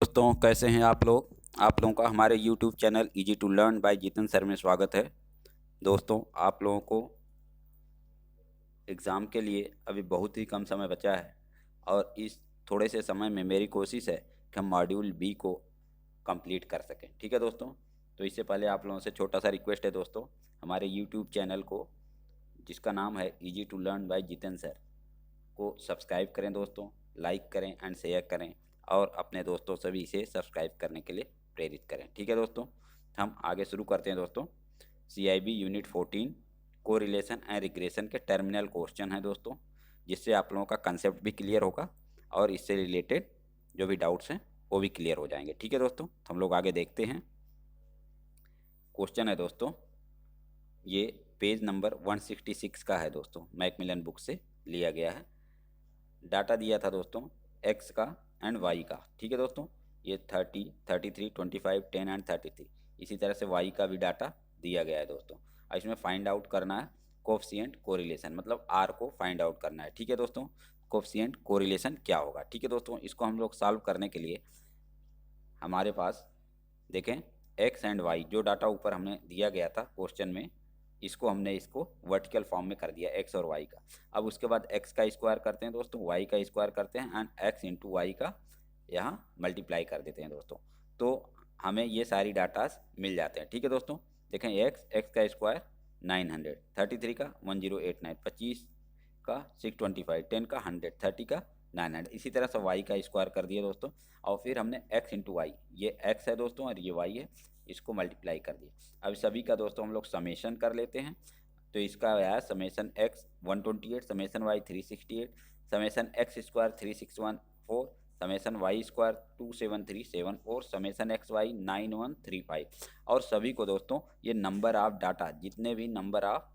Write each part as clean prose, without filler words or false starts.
दोस्तों, कैसे हैं आप लोग। आप लोगों का हमारे YouTube channel easy to learn by Jitendra sir में स्वागत है। दोस्तों, आप लोगों को एग्ज़ाम के लिए अभी बहुत ही कम समय बचा है और इस थोड़े से समय में मेरी कोशिश है कि हम मॉड्यूल बी को कंप्लीट कर सकें। ठीक है दोस्तों। तो इससे पहले आप लोगों से छोटा सा रिक्वेस्ट है दोस्तों, हमारे YouTube चैनल को, जिसका नाम है easy to learn by Jitendra sir, को सब्सक्राइब करें दोस्तों, लाइक करें एंड शेयर करें और अपने दोस्तों से भी इसे सब्सक्राइब करने के लिए प्रेरित करें। ठीक है दोस्तों, हम आगे शुरू करते हैं दोस्तों। CIB यूनिट 14 को रिलेशन एंड रिग्रेशन के टर्मिनल क्वेश्चन है दोस्तों, जिससे आप लोगों का कंसेप्ट भी क्लियर होगा और इससे रिलेटेड जो भी डाउट्स हैं वो भी क्लियर हो जाएंगे। ठीक है दोस्तों, तो हम लोग आगे देखते हैं। क्वेश्चन है दोस्तों, ये पेज नंबर 166 का है दोस्तों, मैकमिलन बुक से लिया गया है। डाटा दिया था दोस्तों एक्स का एंड वाई का। ठीक है दोस्तों, ये 30, 33, 25, 10 एंड 33। इसी तरह से वाई का भी डाटा दिया गया है दोस्तों। और इसमें फाइंड आउट करना है कोफिशिएंट कोरिलेशन, मतलब आर को फाइंड आउट करना है। ठीक है दोस्तों, कोफिशिएंट कोरिलेशन क्या होगा। ठीक है दोस्तों, इसको हम लोग सॉल्व करने के लिए हमारे पास देखें एक्स एंड वाई, जो डाटा ऊपर हमने दिया गया था क्वेश्चन में, इसको वर्टिकल फॉर्म में कर दिया एक्स और वाई का। अब उसके बाद एक्स का स्क्वायर करते हैं दोस्तों, वाई का स्क्वायर करते हैं एंड एक्स इंटू वाई का यहाँ मल्टीप्लाई कर देते हैं दोस्तों। तो हमें ये सारी डाटास मिल जाते हैं। ठीक है दोस्तों, देखें एक्स का स्क्वायर 900, 33 का 1089, 25 का 625, 10 का 100, 30 का 900। इसी तरह से वाई का स्क्वायर कर दिया दोस्तों और फिर हमने एक्स इंटू वाई, ये एक्स है दोस्तों और ये वाई है, इसको मल्टीप्लाई कर दिया। अब सभी का दोस्तों हम लोग समेशन कर लेते हैं। तो इसका आया summation x 128, summation y 368, summation x square 3614, summation y square 2737 और समेशन एक्स वाई 9135। और सभी को दोस्तों ये नंबर ऑफ डाटा, जितने भी नंबर ऑफ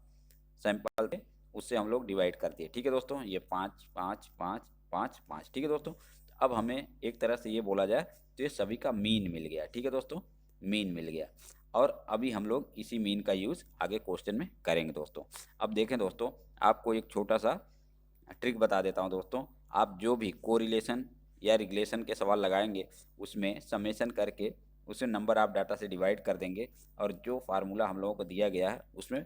सैंपल थे उससे हम लोग डिवाइड कर दिए। ठीक है दोस्तों, ये 5 5 5 5 5। ठीक है दोस्तों, अब हमें एक तरह से ये बोला जाए तो ये सभी का मीन मिल गया। ठीक है दोस्तों, मीन मिल गया और अभी हम लोग इसी मीन का यूज़ आगे क्वेश्चन में करेंगे दोस्तों। अब देखें दोस्तों, आपको एक छोटा सा ट्रिक बता देता हूँ दोस्तों। आप जो भी कोरिलेशन या रिलेशन के सवाल लगाएंगे उसमें समेशन करके उसे नंबर ऑफ डाटा से डिवाइड कर देंगे और जो फार्मूला हम लोगों को दिया गया है उसमें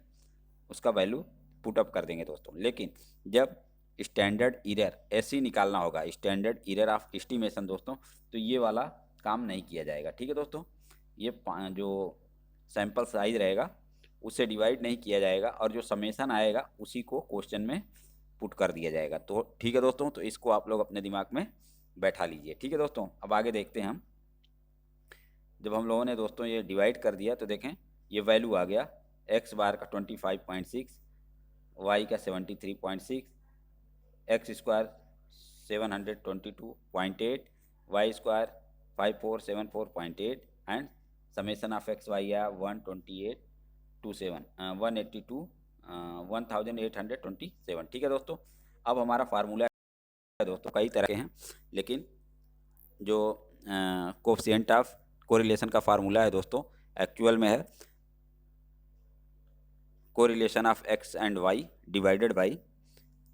उसका वैल्यू पुट अप कर देंगे दोस्तों। लेकिन जब स्टैंडर्ड इरर ऐसे ही निकालना होगा, स्टैंडर्ड इरर ऑफ एस्टिमेशन दोस्तों, तो ये वाला काम नहीं किया जाएगा। ठीक है दोस्तों, ये जो सैंपल साइज रहेगा उससे डिवाइड नहीं किया जाएगा और जो समेशन आएगा उसी को क्वेश्चन में पुट कर दिया जाएगा। तो ठीक है दोस्तों, तो इसको आप लोग अपने दिमाग में बैठा लीजिए। ठीक है दोस्तों, अब आगे देखते हैं हम। जब हम लोगों ने दोस्तों ये डिवाइड कर दिया तो देखें ये वैल्यू आ गया एक्स बार का 25.6, वाई का 73.6, x square 722.8, y square 5474.8 and summation of x y है 1827। ठीक है दोस्तों, अब हमारा फार्मूला है दोस्तों, कई तरह के हैं लेकिन जो कोफिशिएंट ऑफ कोरिलेशन का फार्मूला है दोस्तों एक्चुअल में है correlation of x and y divided by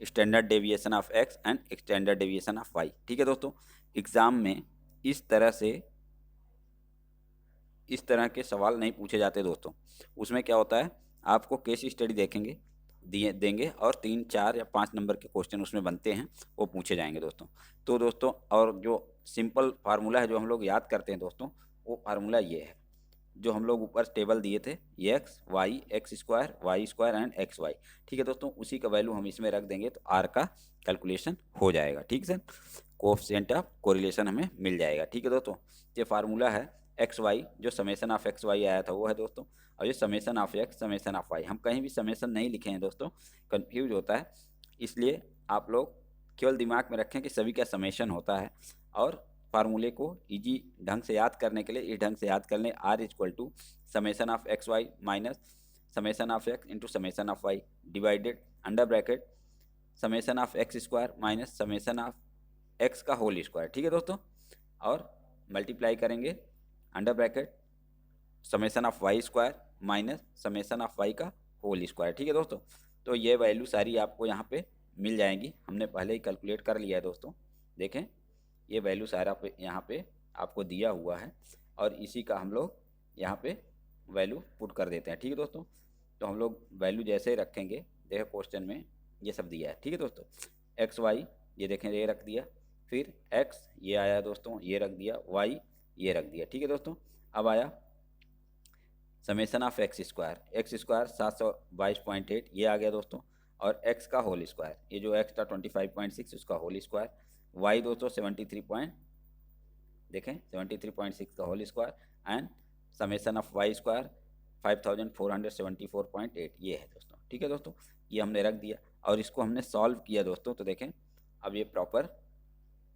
standard deviation of x and standard deviation of y. ठीक है दोस्तों, एग्ज़ाम में इस तरह के सवाल नहीं पूछे जाते दोस्तों। उसमें क्या होता है, आपको केस स्टडी देंगे और 3 4 या 5 नंबर के क्वेश्चन उसमें बनते हैं, वो पूछे जाएंगे दोस्तों। तो दोस्तों, और जो सिंपल फार्मूला है जो हम लोग याद करते हैं दोस्तों, वो फार्मूला ये है जो हम लोग ऊपर टेबल दिए थे, x square y square and x y. ठीक है दोस्तों, उसी का वैल्यू हम इसमें रख देंगे तो आर का कैलकुलेशन हो जाएगा। ठीक है सर, कोएफिशिएंट ऑफ कोरिलेशन हमें मिल जाएगा। ठीक है दोस्तों, ये फार्मूला है एक्स वाई, जो समेशन ऑफ एक्स वाई आया था वो है दोस्तों, और ये summation of x summation of y. हम कहीं भी समेशन नहीं लिखे हैं दोस्तों, कन्फ्यूज होता है, इसलिए आप लोग केवल दिमाग में रखें कि सभी का समेशन होता है। और फार्मूले को इजी ढंग से याद करने के लिए इस ढंग से याद कर लें, r equal to summation of x y minus summation of x into summation of y divided under bracket summation of x square minus summation of x का होल स्क्वायर। ठीक है दोस्तों, और मल्टीप्लाई करेंगे under bracket summation of y square minus summation of y का whole square. ठीक है दोस्तों, तो ये वैल्यू सारी आपको यहाँ पे मिल जाएंगी, हमने पहले ही कैलकुलेट कर लिया है दोस्तों। देखें ये वैल्यू सारा पे यहाँ पे आपको दिया हुआ है और इसी का हम लोग यहाँ पे वैल्यू पुट कर देते हैं। ठीक है दोस्तों, तो हम लोग वैल्यू जैसे ही रखेंगे, देखो क्वेश्चन में ये सब दिया है। ठीक है दोस्तों, एक्स वाई ये देखें ये रख दिया, फिर एक्स ये आया दोस्तों ये रख दिया, वाई ये रख दिया। ठीक है दोस्तों, अब आया समेसन ऑफ एक्स स्क्वायर 722.8 ये आ गया दोस्तों, और एक्स का होल स्क्वायर, ये जो एक्स था 25.6 उसका होल स्क्वायर, वाई दोस्तों 73.6 का whole square, and summation of y square 5474.8 ये है दोस्तों। ठीक है दोस्तों, ये हमने रख दिया और इसको हमने सॉल्व किया दोस्तों। तो देखें अब ये प्रॉपर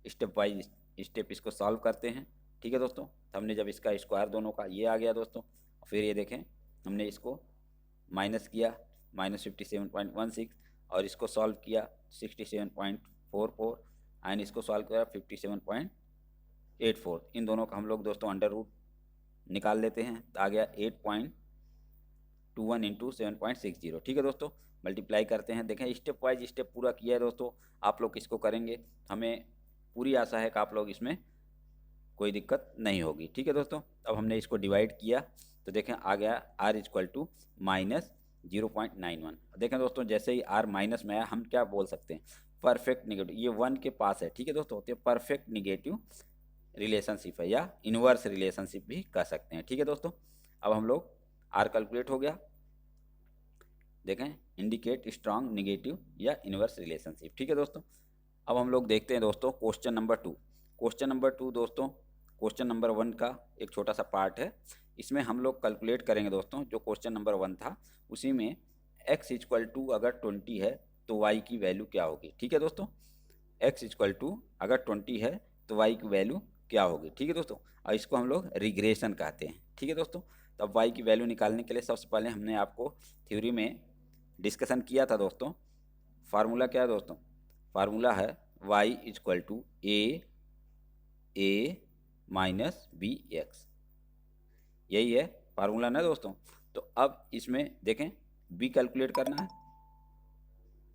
स्टेप बाई स्टेप इसको सॉल्व करते हैं। ठीक है दोस्तों, तो हमने जब इसका स्क्वायर दोनों का ये आ गया दोस्तों, फिर ये देखें हमने इसको माइनस किया -57.16 और इसको सॉल्व किया 67.44 एंड इसको सॉल्व किया 57.84। इन दोनों का हम लोग दोस्तों अंडर रूट निकाल लेते हैं, तो आ गया 8.21 इंटू 7.60। ठीक है दोस्तों, मल्टीप्लाई करते हैं। देखें स्टेप वाइज स्टेप पूरा किया है दोस्तों, आप लोग इसको करेंगे, हमें पूरी आशा है कि आप लोग इसमें कोई दिक्कत नहीं होगी। ठीक है दोस्तों, अब हमने इसको डिवाइड किया तो देखें आ गया r इक्वल टू -0.91। देखें दोस्तों जैसे ही r माइनस में आया हम क्या बोल सकते हैं, परफेक्ट निगेटिव, ये 1 के पास है। ठीक है दोस्तों, तो परफेक्ट निगेटिव रिलेशनशिप है या इन्वर्स रिलेशनशिप भी कह सकते हैं। ठीक है दोस्तों, अब हम लोग r कैलकुलेट हो गया, देखें इंडिकेट स्ट्रांग निगेटिव या इन्वर्स रिलेशनशिप। ठीक है दोस्तों, अब हम लोग देखते हैं दोस्तों क्वेश्चन नंबर 2। क्वेश्चन नंबर 2 दोस्तों क्वेश्चन नंबर 1 का एक छोटा सा पार्ट है, इसमें हम लोग कैलकुलेट करेंगे दोस्तों। जो क्वेश्चन नंबर 1 था उसी में x इक्वल टू अगर 20 है तो y की वैल्यू क्या होगी। ठीक है दोस्तों, x इक्वल टू अगर 20 है तो y की वैल्यू क्या होगी। ठीक है दोस्तों, और इसको हम लोग रिग्रेशन कहते हैं। ठीक है दोस्तों, तो अब y की वैल्यू निकालने के लिए सबसे पहले हमने आपको थ्योरी में डिस्कशन किया था दोस्तों। फार्मूला क्या है दोस्तों, फार्मूला है y equal to a minus b x, यही है फार्मूला ना दोस्तों। तो अब इसमें देखें b कैलकुलेट करना है,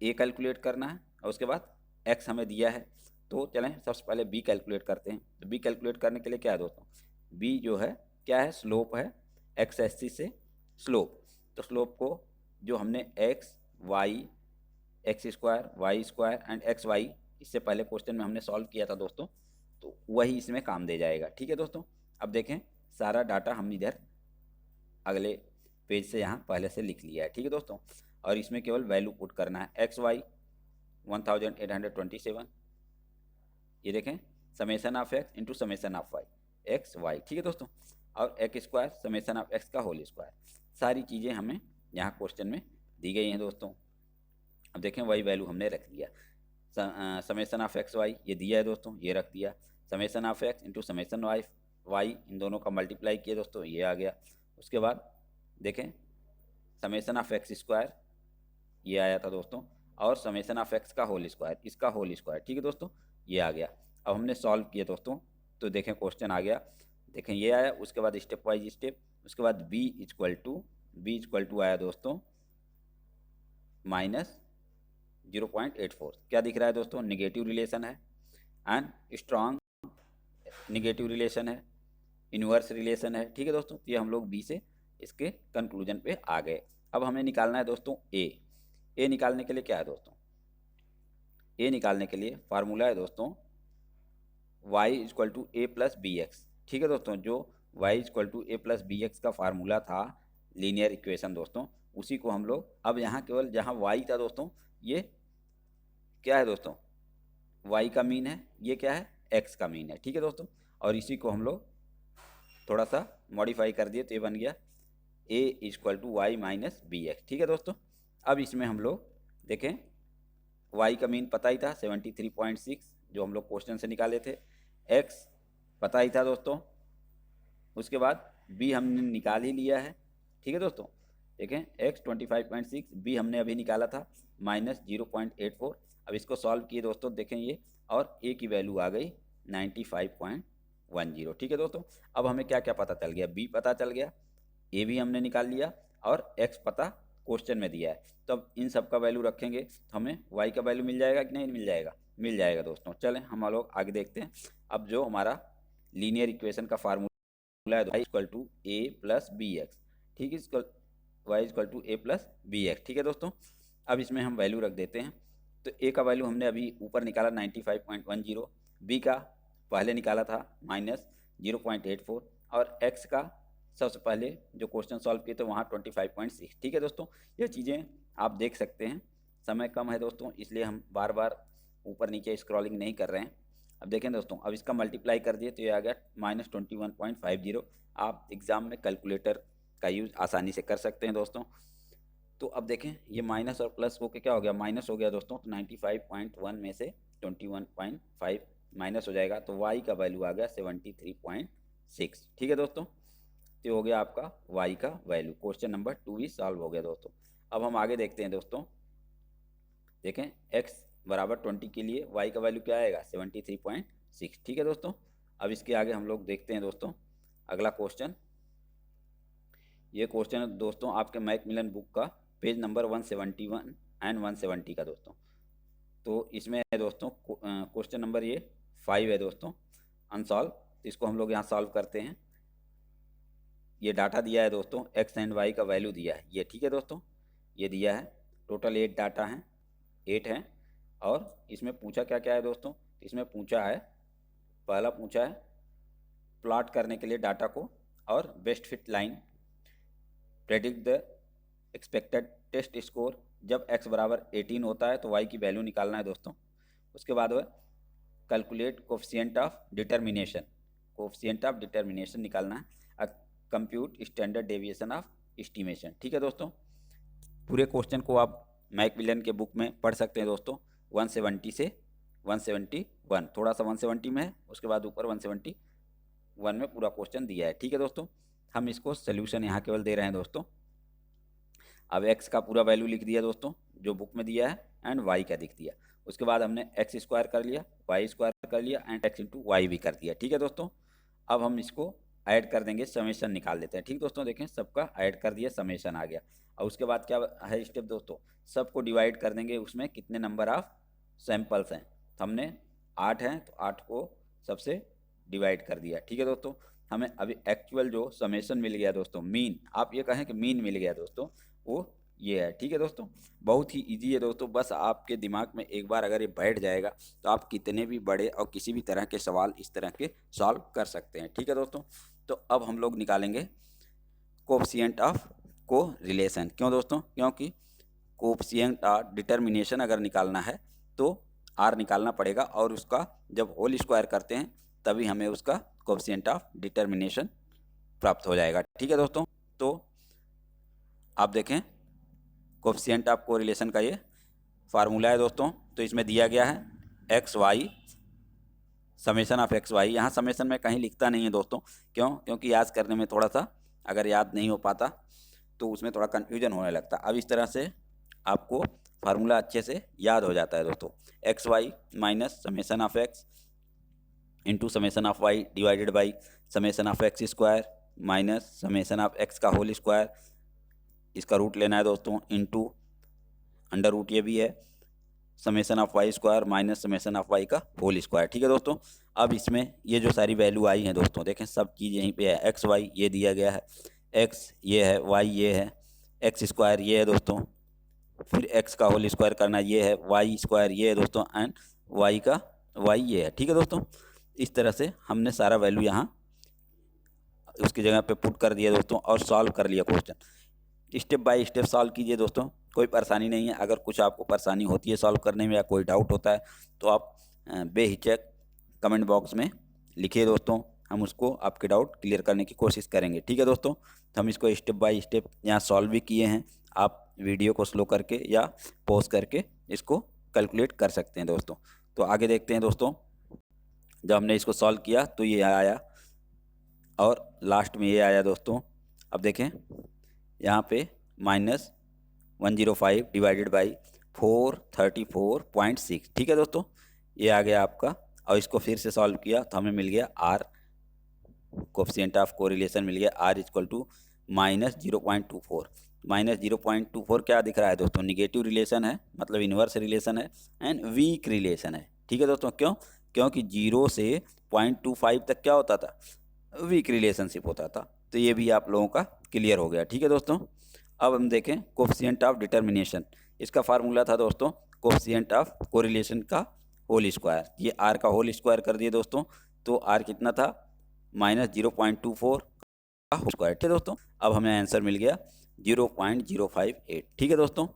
a कैलकुलेट करना है और उसके बाद x हमें दिया है। तो चलें सबसे पहले b कैलकुलेट करते हैं। तो b कैलकुलेट करने के लिए क्या है दोस्तों, b जो है क्या है, स्लोप है, x एक्सिस से स्लोप। तो स्लोप को जो हमने x square y square and x y इससे पहले क्वेश्चन में हमने सॉल्व किया था दोस्तों, तो वही इसमें काम दे जाएगा। ठीक है दोस्तों, अब देखें सारा डाटा हम इधर अगले पेज से यहाँ पहले से लिख लिया है। ठीक है दोस्तों, और इसमें केवल वैल्यू पुट करना है। एक्स वाई 1827, ये देखें summation of x into summation of y, x y. ठीक है दोस्तों, और x square summation of x का होल स्क्वायर, सारी चीज़ें हमें यहाँ क्वेश्चन में दी गई हैं दोस्तों। अब देखें वही वैल्यू हमने रख लिया, समेसन ऑफ एक्स वाई ये दिया है दोस्तों, ये रख दिया, summation of x into summation y इन दोनों का मल्टीप्लाई किया दोस्तों, ये आ गया। उसके बाद देखें समेसन ऑफ एक्स स्क्वायर ये आया था दोस्तों, और समेसन ऑफ एक्स का होल स्क्वायर, इसका होल स्क्वायर। ठीक है दोस्तों, ये आ गया। अब हमने सॉल्व किया दोस्तों, तो देखें क्वेश्चन आ गया, देखें ये आया। उसके बाद स्टेप वाइज स्टेप, उसके बाद b इक्वल टू आया दोस्तों -0.84। क्या दिख रहा है दोस्तों, निगेटिव रिलेशन है एंड स्ट्रांग निगेटिव रिलेशन है, इन्वर्स रिलेशन है। ठीक है दोस्तों, तो ये हम लोग बी से इसके कंक्लूजन पे आ गए। अब हमें निकालना है दोस्तों ए निकालने के लिए क्या है दोस्तों, ए निकालने के लिए फार्मूला है दोस्तों y equal to a plus b x. ठीक है दोस्तों, जो y equal to a plus b x का फार्मूला था लीनियर इक्वेशन दोस्तों, उसी को हम लोग अब यहाँ केवल जहाँ y था दोस्तों, ये क्या है दोस्तों, y का मीन है, ये क्या है x का मीन है। ठीक है दोस्तों, और इसी को हम लोग थोड़ा सा मॉडिफाई कर दिए तो ये बन गया a equal to y minus b x. ठीक है दोस्तों, अब इसमें हम लोग देखें y का मीन पता ही था 73.6 जो हम लोग क्वेश्चन से निकाले थे, x पता ही था दोस्तों, उसके बाद b हमने निकाल ही लिया है। ठीक है दोस्तों, देखें x 25.6, b हमने अभी निकाला था -0.84। अब इसको सॉल्व किए दोस्तों, देखें ये, और a की वैल्यू आ गई 95.10। ठीक है दोस्तों, अब हमें क्या क्या पता चल गया, b पता चल गया, a भी हमने निकाल लिया और x पता क्वेश्चन में दिया है। तो अब इन सब का वैल्यू रखेंगे तो हमें y का वैल्यू मिल जाएगा कि नहीं मिल जाएगा, मिल जाएगा दोस्तों। चलें हम लोग आगे देखते हैं। अब जो हमारा लीनियर इक्वेशन का फार्मूला है y equal to a plus b x, ठीक है, y equal to a plus b x, ठीक है दोस्तों। अब इसमें हम वैल्यू रख देते हैं। तो ए का वैल्यू हमने अभी ऊपर निकाला 95.10, बी का पहले निकाला था -0.84, और एक्स का सबसे पहले जो क्वेश्चन सॉल्व किए थे वहाँ 25.6, ठीक है दोस्तों। ये चीज़ें आप देख सकते हैं। समय कम है दोस्तों, इसलिए हम बार बार ऊपर नीचे स्क्रॉलिंग नहीं कर रहे हैं। अब देखें दोस्तों, अब इसका मल्टीप्लाई कर दिए तो ये आ गया -21.50। आप एग्ज़ाम में कैलकुलेटर का यूज़ आसानी से कर सकते हैं दोस्तों। तो अब देखें, ये माइनस और प्लस होके क्या हो गया, माइनस हो गया दोस्तों। तो 95.1 में से 21.5 माइनस हो जाएगा, तो y का वैल्यू आ गया 73.6, ठीक है दोस्तों। तो हो गया आपका y का वैल्यू। क्वेश्चन नंबर 2 भी सॉल्व हो गया दोस्तों। अब हम आगे देखते हैं दोस्तों। देखें, x बराबर 20 के लिए y का वैल्यू क्या आएगा, 73.6, ठीक है दोस्तों। अब इसके आगे हम लोग देखते हैं दोस्तों अगला क्वेश्चन। ये क्वेश्चन है दोस्तों आपके मैकमिलन बुक का पेज नंबर 171 एंड 170 का दोस्तों। तो इसमें है दोस्तों क्वेश्चन नंबर ये 5 है दोस्तों, अनसॉल्व। तो इसको हम लोग यहाँ सॉल्व करते हैं। ये डाटा दिया है दोस्तों, एक्स एंड वाई का वैल्यू दिया है ये, ठीक है दोस्तों। ये दिया है, टोटल 8 डाटा हैं, 8 हैं। और इसमें पूछा क्या क्या है दोस्तों, इसमें पूछा है, पहला पूछा है प्लॉट करने के लिए डाटा को, और best fit line, predict the expected test score. जब x बराबर 18 होता है तो y की वैल्यू निकालना है दोस्तों। उसके बाद वह calculate coefficient of determination, coefficient of determination निकालना है। Compute standard deviation of estimation, ठीक है दोस्तों। पूरे क्वेश्चन को आप मैकमिलन के बुक में पढ़ सकते हैं दोस्तों, 170 से 171, थोड़ा सा 170 में है, उसके बाद ऊपर 171 में पूरा क्वेश्चन दिया है, ठीक है दोस्तों। हम इसको सोल्यूशन यहाँ केवल दे रहे हैं दोस्तों। अब x का पूरा वैल्यू लिख दिया दोस्तों जो बुक में दिया है, एंड y का लिख दिया। उसके बाद हमने x स्क्वायर कर लिया, y स्क्वायर कर लिया, एंड x इंटू वाई भी कर दिया, ठीक है दोस्तों। अब हम इसको ऐड कर देंगे, समेशन निकाल देते हैं, ठीक दोस्तों। देखें, सबका ऐड कर दिया, समेशन आ गया। और उसके बाद क्या है स्टेप दोस्तों, सबको डिवाइड कर देंगे, उसमें कितने नंबर ऑफ सैम्पल्स हैं। तो हमने 8 हैं, तो 8 को सबसे डिवाइड कर दिया, ठीक है दोस्तों। हमें अभी एक्चुअल जो समेशन मिल गया दोस्तों, मीन, आप ये कहें कि मीन मिल गया दोस्तों, वो ये है, ठीक है दोस्तों। बहुत ही इजी है दोस्तों, बस आपके दिमाग में एक बार अगर ये बैठ जाएगा तो आप कितने भी बड़े और किसी भी तरह के सवाल इस तरह के सॉल्व कर सकते हैं, ठीक है दोस्तों। तो अब हम लोग निकालेंगे कोफिशिएंट ऑफ को रिलेशन। क्यों दोस्तों, क्योंकि कोफिशिएंट ऑफ डिटर्मिनेशन अगर निकालना है तो आर निकालना पड़ेगा, और उसका जब होल स्क्वायर करते हैं तभी हमें उसका कोफिशिएंट ऑफ डिटर्मिनेशन प्राप्त हो जाएगा, ठीक है दोस्तों। तो आप देखें, कोफिशिएंट ऑफ कोरिलेशन का ये फार्मूला है दोस्तों। तो इसमें दिया गया है x y, summation of x y. यहाँ समेशन में कहीं लिखता नहीं है दोस्तों, क्यों, क्योंकि याद करने में थोड़ा सा अगर याद नहीं हो पाता तो उसमें थोड़ा कन्फ्यूजन होने लगता। अब इस तरह से आपको फार्मूला अच्छे से याद हो जाता है दोस्तों। X y minus summation of x into summation of y divided by summation of x square minus summation of x का होल स्क्वायर, इसका रूट लेना है दोस्तों, इंटू अंडर रूट ये भी है, summation of y square minus summation of y का whole square, ठीक है दोस्तों। अब इसमें ये जो सारी वैल्यू आई हैं दोस्तों, देखें सब चीज़ यहीं पे है। एक्स वाई ये दिया गया है, एक्स ये है, वाई ये है, एक्स स्क्वायर ये है दोस्तों, फिर एक्स का होल स्क्वायर करना ये है, वाई स्क्वायर ये है दोस्तों, एंड वाई का वाई ये है, ठीक है दोस्तों। इस तरह से हमने सारा वैल्यू यहाँ उसकी जगह पे पुट कर दिया दोस्तों, और सॉल्व कर लिया question. Step by step solve कीजिए दोस्तों, कोई परेशानी नहीं है। अगर कुछ आपको परेशानी होती है सॉल्व करने में या कोई डाउट होता है तो आप बेहिचक कमेंट बॉक्स में लिखिए दोस्तों, हम उसको आपके डाउट क्लियर करने की कोशिश करेंगे, ठीक है दोस्तों। तो हम इसको स्टेप बाय स्टेप यहाँ सॉल्व भी किए हैं, आप वीडियो को स्लो करके या पॉज करके इसको कैलकुलेट कर सकते हैं दोस्तों। तो आगे देखते हैं दोस्तों। जब हमने इसको सॉल्व किया तो ये आया, और लास्ट में ये आया दोस्तों। अब देखें यहाँ पे -105 डिवाइडेड बाई 434.6, ठीक है दोस्तों, ये आ गया आपका। और इसको फिर से सॉल्व किया तो हमें मिल गया आर, कोफिशिएंट ऑफ कोरिलेशन मिल गया आर इक्वल टू -0.24। -0.24 क्या दिख रहा है दोस्तों, निगेटिव रिलेशन है, मतलब इन्वर्स रिलेशन है, एंड वीक रिलेशन है, ठीक है दोस्तों। क्यों, क्योंकि 0 से 0.25 तक क्या होता था, वीक रिलेशनशिप होता था। तो ये भी आप लोगों का क्लियर हो गया। ठीक है दोस्तों, अब हम देखें कोफिशिएंट ऑफ डिटर्मिनेशन। इसका फार्मूला था दोस्तों कोफिशिएंट ऑफ कोरिलेशन का होल स्क्वायर। ये आर का होल स्क्वायर कर दिए दोस्तों, तो आर कितना था, -0.24 का होल स्क्वायर। ठीक है दोस्तों, अब हमें आंसर मिल गया 0.058। ठीक है दोस्तों,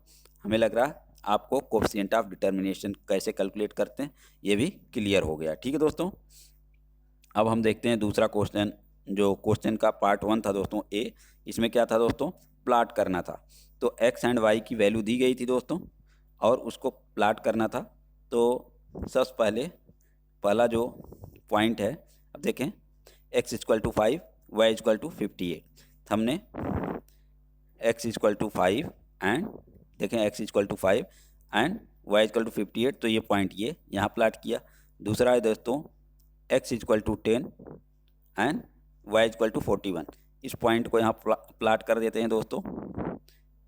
हमें लग रहा है आपको कोफिशिएंट ऑफ डिटर्मिनेशन कैसे कैलकुलेट करते हैं ये भी क्लियर हो गया। ठीक है दोस्तों, अब हम देखते हैं दूसरा क्वेश्चन। जो क्वेश्चन का पार्ट 1 था दोस्तों ए, इसमें क्या था दोस्तों, प्लाट करना था। तो एक्स एंड वाई की वैल्यू दी गई थी दोस्तों और उसको प्लाट करना था। तो सबसे पहला जो पॉइंट है, अब देखें x = 5, y = 58। हमने x = 5 एंड देखें x = 5 एंड y = 58, तो ये पॉइंट ये यहाँ प्लाट किया। दूसरा है दोस्तों x = 10 एंड y = 41। इस पॉइंट को यहाँ प्लाट कर देते हैं दोस्तों,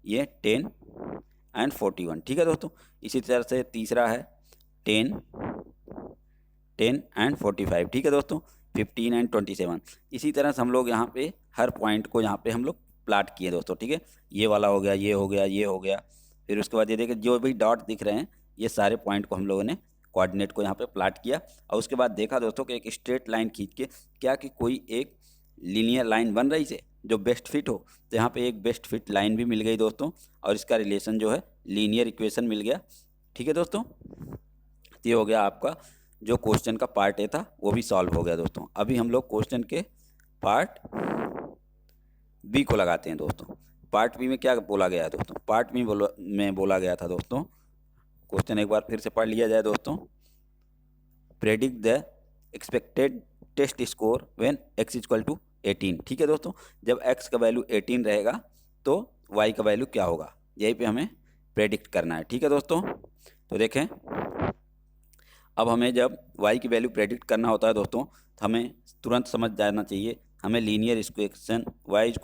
ये 10 एंड 41। ठीक है दोस्तों, इसी तरह से तीसरा है 10 एंड 45। ठीक है दोस्तों, 15 एंड 27। इसी तरह से हम लोग यहाँ पे हर पॉइंट को यहाँ पे हम लोग प्लाट किए दोस्तों। ठीक है, ये वाला हो गया, ये हो गया, ये हो गया। फिर उसके बाद ये देखिए जो भी डॉट दिख रहे हैं ये सारे पॉइंट को हम लोगों ने कोऑर्डिनेट को यहाँ पे प्लाट किया। और उसके बाद देखा दोस्तों कि एक स्ट्रेट लाइन खींच के क्या कि कोई एक लीनियर लाइन बन रही है जो बेस्ट फिट हो। तो यहाँ पे एक बेस्ट फिट लाइन भी मिल गई दोस्तों और इसका रिलेशन जो है लीनियर इक्वेशन मिल गया। ठीक है दोस्तों, ये हो गया आपका जो क्वेश्चन का पार्ट ए था वो भी सॉल्व हो गया दोस्तों। अभी हम लोग क्वेश्चन के पार्ट बी को लगाते हैं दोस्तों। पार्ट बी में क्या बोला गया है दोस्तों, पार्ट बी में बोला गया था दोस्तों, क्वेश्चन एक बार फिर से पढ़ लिया जाए दोस्तों। Predict the expected test score when x = 18। ठीक है दोस्तों, जब x का वैल्यू 18 रहेगा तो y का वैल्यू क्या होगा, यही पे हमें प्रेडिक्ट करना है। ठीक है दोस्तों, तो देखें अब हमें जब y की वैल्यू प्रेडिक्ट करना होता है दोस्तों तो हमें तुरंत समझ जाना चाहिए, हमें linear equation y = a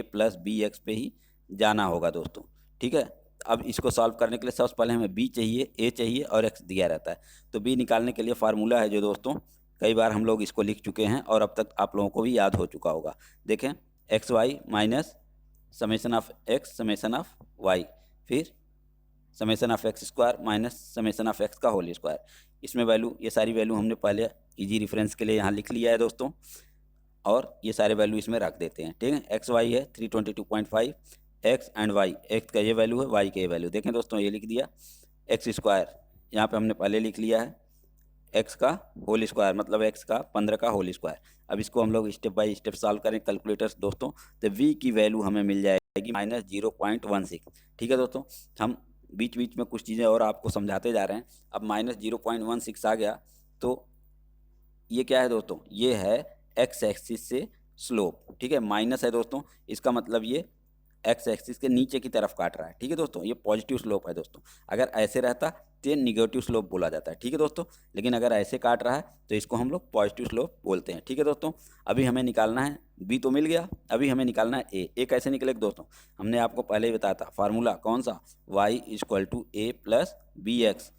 + bx पे ही जाना होगा दोस्तों। ठीक है, अब इसको सॉल्व करने के लिए सबसे पहले हमें b चाहिए, a चाहिए और x दिया रहता है। तो b निकालने के लिए फार्मूला है जो दोस्तों कई बार हम लोग इसको लिख चुके हैं और अब तक आप लोगों को भी याद हो चुका होगा। देखें xy minus summation of x summation of y, फिर summation of x² minus summation of x का होल स्क्वायर। इसमें वैल्यू, ये सारी वैल्यू हमने पहले इजी रेफरेंस के लिए यहाँ लिख लिया है दोस्तों और ये सारे वैल्यू इसमें रख देते हैं। ठीक है, एक्स वाई है 322.5, एक्स एंड वाई, एक्स का ये वैल्यू है, वाई का ये वैल्यू। देखें दोस्तों ये लिख दिया, x² यहाँ पे हमने पहले लिख लिया है, एक्स का होल स्क्वायर मतलब एक्स का 15 का होल स्क्वायर। अब इसको हम लोग स्टेप बाय स्टेप सॉल्व करें कैलकुलेटर्स दोस्तों, तो v की वैल्यू हमें मिल जाएगी -0.16। ठीक है दोस्तों, हम बीच बीच में कुछ चीज़ें और आपको समझाते जा रहे हैं। अब -0.16 आ गया तो ये क्या है दोस्तों, ये है एक्स एक्सिस से स्लोप। ठीक है, माइनस है दोस्तों, इसका मतलब ये एक्स एक्सिस के नीचे की तरफ काट रहा है। ठीक है दोस्तों, ये पॉजिटिव स्लोप है दोस्तों। अगर ऐसे रहता तो ये निगेटिव स्लोप बोला जाता है। ठीक है दोस्तों, लेकिन अगर ऐसे काट रहा है तो इसको हम लोग पॉजिटिव स्लोप बोलते हैं। ठीक है दोस्तों, अभी हमें निकालना है बी तो मिल गया, अभी हमें निकालना है ए। कैसे निकलेगा दोस्तों, हमने आपको पहले ही बताया था फार्मूला कौन सा, y = a + bx।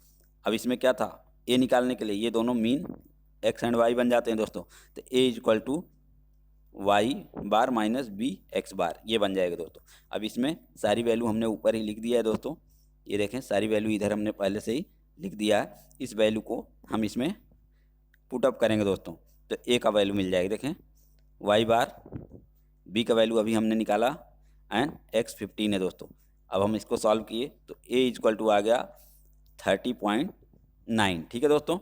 अब इसमें क्या था, ए निकालने के लिए ये दोनों मीन एक्स एंड वाई बन जाते हैं दोस्तों, तो a = y bar - b x बार ये बन जाएगा दोस्तों। अब इसमें सारी वैल्यू हमने ऊपर ही लिख दिया है दोस्तों, ये देखें सारी वैल्यू इधर हमने पहले से ही लिख दिया है। इस वैल्यू को हम इसमें पुट अप करेंगे दोस्तों, तो a का वैल्यू मिल जाएगा। देखें y बार, b का वैल्यू अभी हमने निकाला एंड x 15 है दोस्तों। अब हम इसको सॉल्व किए तो a = आ गया 30.9। ठीक है दोस्तों,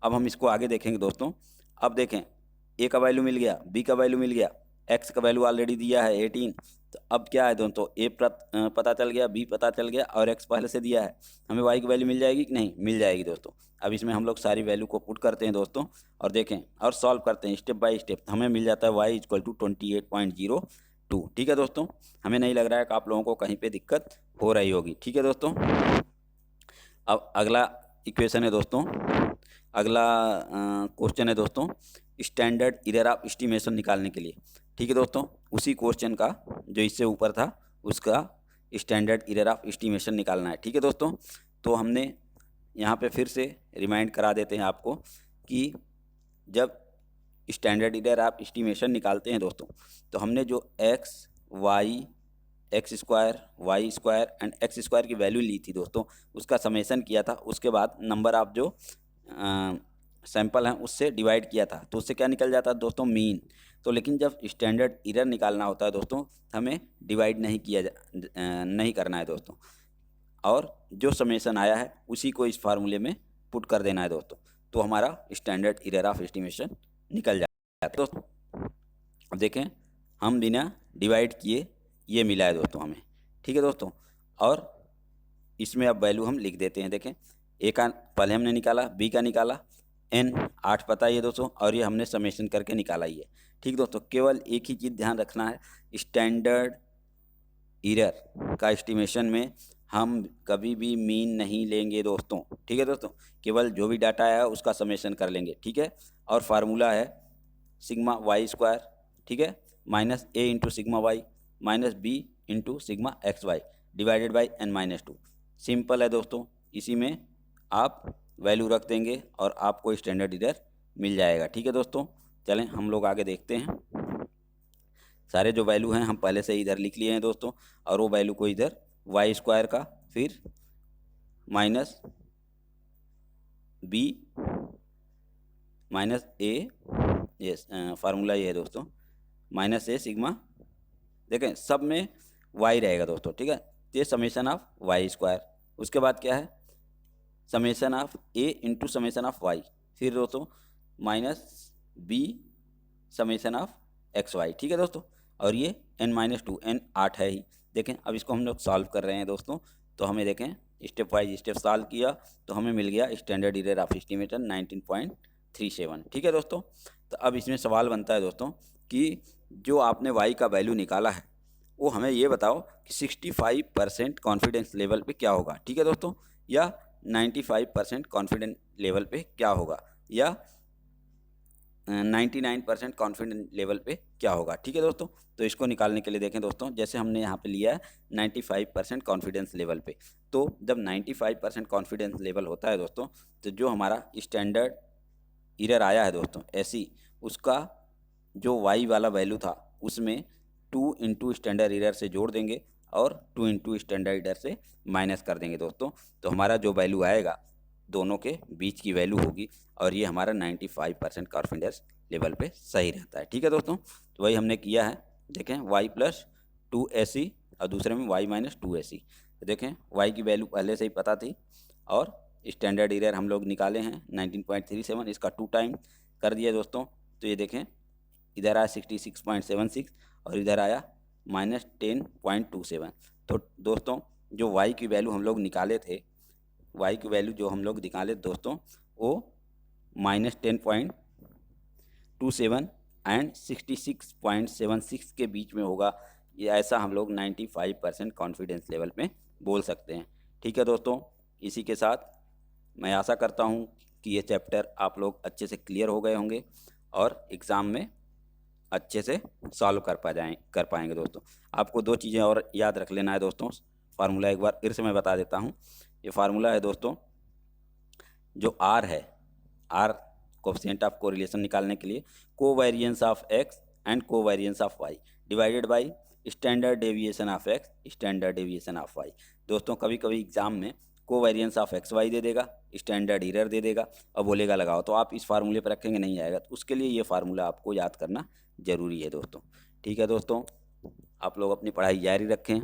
अब हम इसको आगे देखेंगे दोस्तों। अब देखें a का वैल्यू मिल गया, b का वैल्यू मिल गया, x का वैल्यू ऑलरेडी दिया है 18। तो अब क्या है दोस्तों, a पता चल गया, b पता चल गया और x पहले से दिया है, हमें y की वैल्यू मिल जाएगी कि नहीं, मिल जाएगी दोस्तों। अब इसमें हम लोग सारी वैल्यू को पुट करते हैं दोस्तों और देखें और सॉल्व करते हैं स्टेप बाय स्टेप। हमें मिल जाता है y = 28.02। ठीक है दोस्तों, हमें नहीं लग रहा है कि आप लोगों को कहीं पे दिक्कत हो रही होगी। ठीक है दोस्तों, अब अगला इक्वेशन है दोस्तों, अगला क्वेश्चन है दोस्तों स्टैंडर्ड एरर ऑफ एस्टिमेशन निकालने के लिए। ठीक है दोस्तों, उसी क्वेश्चन का जो इससे ऊपर था उसका स्टैंडर्ड एरर ऑफ एस्टिमेशन निकालना है। ठीक है दोस्तों, तो हमने यहाँ पे फिर से रिमाइंड करा देते हैं आपको कि जब स्टैंडर्ड एरर आप एस्टिमेशन निकालते हैं दोस्तों, तो हमने जो x y x square y square and x square की वैल्यू ली थी दोस्तों, उसका समेशन किया था, उसके बाद नंबर ऑफ जो सैंपल हैं उससे डिवाइड किया था, तो उससे क्या निकल जाता है दोस्तों, मीन। तो लेकिन जब स्टैंडर्ड एरर निकालना होता है दोस्तों, हमें डिवाइड नहीं करना है दोस्तों, और जो समेशन आया है उसी को इस फार्मूले में पुट कर देना है दोस्तों, तो हमारा स्टैंडर्ड एरर ऑफ एस्टिमेशन निकल जाता है दोस्तों। अब देखें, हम बिना डिवाइड किए ये मिला है दोस्तों हमें, ठीक है दोस्तों। और इसमें अब वैल्यू हम लिख देते हैं। देखें, ए का पहले हमने निकाला, बी का निकाला, एन 8 पता ही है दोस्तों, और ये हमने समेशन करके निकाला ही है, ठीक दोस्तों। केवल एक ही चीज़ ध्यान रखना है, स्टैंडर्ड एरर का एस्टिमेशन में हम कभी भी मीन नहीं लेंगे दोस्तों, ठीक है दोस्तों। केवल जो भी डाटा आया उसका समेशन कर लेंगे, ठीक है। और फार्मूला है सिग्मा वाई स्क्वायर, ठीक है, minus a into sigma y minus b into sigma x y divided by n minus 2। Simple है दोस्तों, इसी में आप वैल्यू रख देंगे और आपको स्टैंडर्ड एरर मिल जाएगा, ठीक है दोस्तों। चलें हम लोग आगे देखते हैं। सारे जो वैल्यू हैं हम पहले से ही इधर लिख लिए हैं दोस्तों, और वो वैल्यू को इधर वाई स्क्वायर का, फिर माइनस बी माइनस ए, ये फार्मूला ये है दोस्तों, माइनस ए सिग्मा, देखें सब में वाई रहेगा दोस्तों, ठीक है। ये समेशन ऑफ वाई स्क्वायर, उसके बाद क्या है, summation of a into summation of y, फिर दोस्तों minus b summation of x y, ठीक है दोस्तों। और ये n माइनस 2, n 8 है ही। देखें अब इसको हम लोग सॉल्व कर रहे हैं दोस्तों, तो हमें देखें स्टेप वाइज स्टेप सॉल्व किया तो हमें मिल गया स्टैंडर्ड एरर ऑफ एस्टिमेशन 19.37, ठीक है दोस्तों। तो अब इसमें सवाल बनता है दोस्तों कि जो आपने y का वैल्यू निकाला है वो हमें ये बताओ कि 65% कॉन्फिडेंस लेवल पे क्या होगा, ठीक है दोस्तों, या 95% कॉन्फिडेंस लेवल पे क्या होगा, या 99% कॉन्फिडेंस लेवल पे क्या होगा, ठीक है दोस्तों। तो इसको निकालने के लिए देखें दोस्तों, जैसे हमने यहाँ पे लिया है 95% कॉन्फिडेंस लेवल पे, तो जब 95% कॉन्फिडेंस लेवल होता है दोस्तों, तो जो हमारा स्टैंडर्ड एरर आया है दोस्तों ऐसी, उसका जो वाई वाला वैल्यू था उसमें 2 इंटू स्टैंडर्ड एरर से जोड़ देंगे और 2 इंटू स्टैंडर्ड एरर से माइनस कर देंगे दोस्तों, तो हमारा जो वैल्यू आएगा दोनों के बीच की वैल्यू होगी, और ये हमारा 95% कॉन्फिडेंस लेवल पे सही रहता है, ठीक है दोस्तों। तो वही हमने किया है। देखें y प्लस 2ac और दूसरे में y माइनस 2ac, तो देखें y की वैल्यू पहले से ही पता थी, और स्टैंडर्ड एरर हम लोग निकाले हैं 19.37, इसका 2 टाइम कर दिया दोस्तों। तो ये देखें इधर आया 66.76 और इधर आया माइनस 10.27। तो दोस्तों जो y की वैल्यू हम लोग निकाले थे, y की वैल्यू जो हम लोग निकाले दोस्तों, वो माइनस 10.27 एंड 66.76 के बीच में होगा। ये ऐसा हम लोग 95% कॉन्फिडेंस लेवल में बोल सकते हैं, ठीक है दोस्तों। इसी के साथ मैं आशा करता हूँ कि ये चैप्टर आप लोग अच्छे से क्लियर हो गए होंगे और एग्ज़ाम में अच्छे से सॉल्व कर पाएंगे दोस्तों। आपको 2 चीज़ें और याद रख लेना है दोस्तों। फार्मूला एक बार फिर से मैं बता देता हूँ। ये फार्मूला है दोस्तों, जो R है, R कोफिशिएंट ऑफ कोरिलेशन निकालने के लिए covariance of x and covariance of y divided by standard deviation of x standard deviation of y। दोस्तों कभी कभी एग्जाम में covariance of x why they देगा, स्टैंडर्ड एरर दे देगा और बोलेगा लगाओ, तो आप इस फार्मूले पर रखेंगे नहीं आएगा, तो उसके लिए ये फार्मूला आपको याद करना ज़रूरी है दोस्तों, ठीक है दोस्तों। आप लोग अपनी पढ़ाई जारी रखें।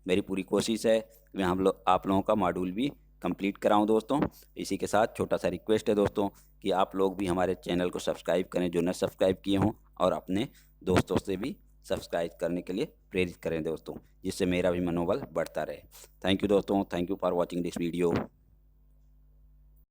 मेरी पूरी कोशिश है कि मैं आप लोगों का मॉड्यूल भी कंप्लीट कराऊं दोस्तों। इसी के साथ छोटा सा रिक्वेस्ट है दोस्तों कि आप लोग भी हमारे चैनल को सब्सक्राइब करें जो न सब्सक्राइब किए हों, और अपने दोस्तों से भी सब्सक्राइब करने के लिए प्रेरित करें दोस्तों, जिससे मेरा भी मनोबल बढ़ता रहे। थैंक यू दोस्तों, thank you for watching this video.